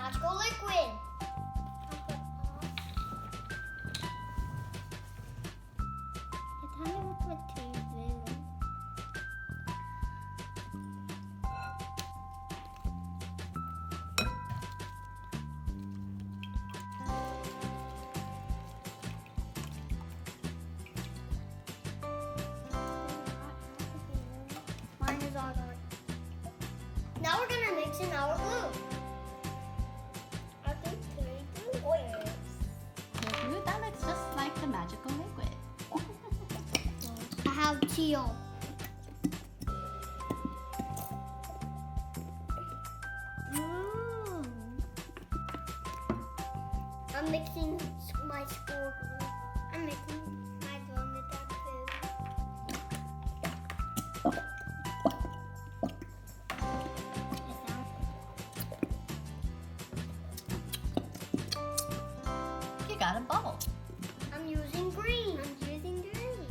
magical liquid. Tell me what material. Mine is all dark. Now we're gonna mix in our glue. I think 3 glue oils. The glue that looks just like the magical liquid. I have teal. I'm mixing my school glue. I'm mixing my glue with that You got a bubble. I'm using green. I'm using green.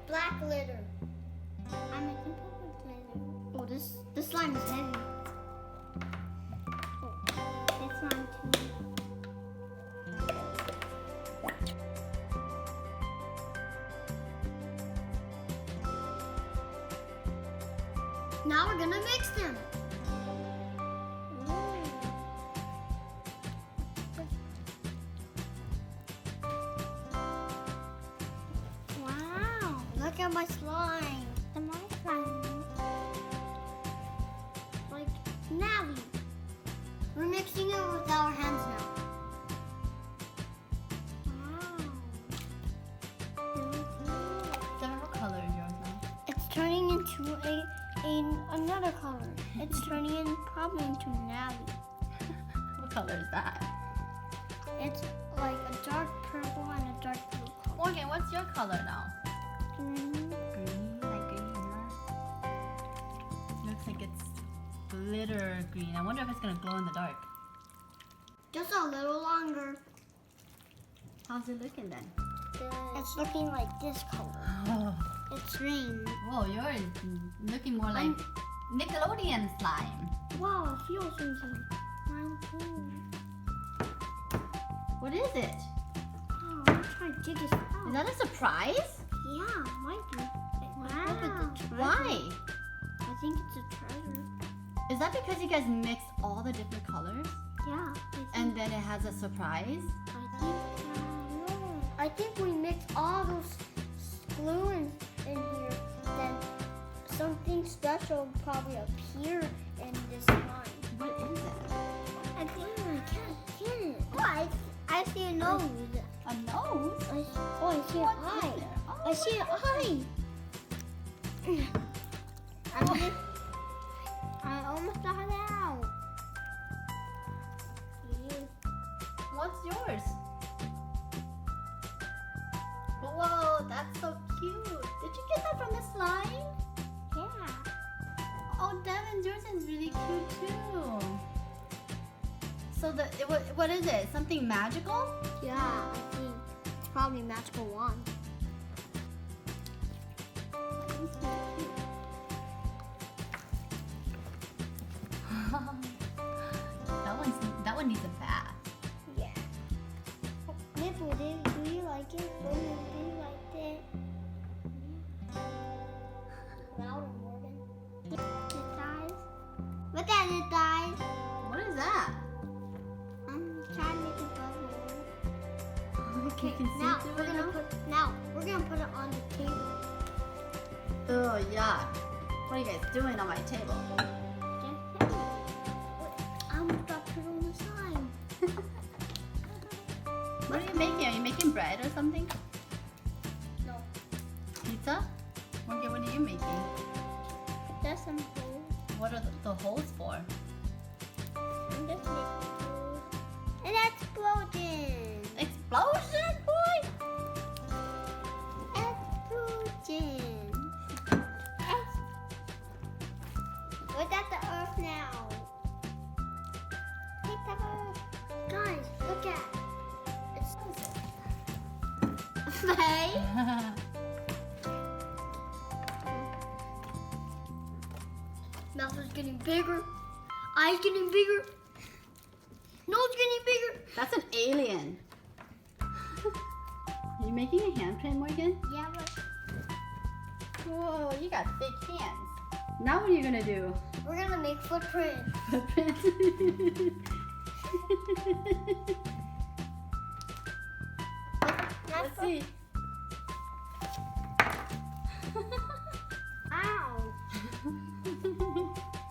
Black glitter. I'm making purple glitter. Oh, this slime is heavy. This one too. Now we're gonna mix them. Wow. Look at my slime. The my slime. Like navy. We're mixing it with our hands now. What color is yours now? It's turning into another color. It's turning in probably into navy. What color is that? It's like a dark purple and a dark blue color. Morgan, what's your color now? Green. Green, like green, huh? Looks like it's glitter green. I wonder if it's gonna glow in the dark. Just a little longer. How's it looking then? It's looking like this color. Oh, It's green. whoa, yours is looking more like Nickelodeon slime. Wow, I feel something. Mine too. What is it? Oh, I'm trying to dig it out. Is that a surprise? Yeah, might be. I hope Wow. it's a treasure. Why? I think it's a treasure. Is that because you guys mixed all the different colors Yeah. and then it has a surprise? I think we mixed all those glue in here. Then something special probably appeared in this slime. What is it? I can't get it. Oh, I see a nose. A nose? I see an What's eye. in there? Oh, I see an eye. I almost got it out. What's yours? Whoa, that's so cute. Did you get that from the slime? Yeah. Oh, Devin, yours is really cute too. So what is it? Something magical? Yeah, I think it's probably magical wand. that one needs a bath. Yeah. Nipple, do you like it? Do you like it? Louder, Morgan. It dies. Look at it, guys. What is that? I'm trying to make a bubble. You can see Now through we're it gonna now? put it on the table. Oh, yuck. What are you guys doing on my table? I'm gonna put it on the side. What are you making? Are you making bread or something? No, Pizza? Morgan, what are you making? that's some food. What are the holes for? I'm just making food. An explosion! Explosion, boy! Explosion! Look at the earth now. Look at the earth. Guys, look at. face. Mouth is getting bigger. Eyes getting bigger. Nose getting bigger. That's an alien. Are you making a handprint, Morgan? Yeah, but Whoa, you got big hands. Now what are you gonna do? We're gonna make footprints. Footprints? Let's see. ow.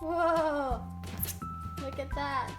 Whoa! Look at that.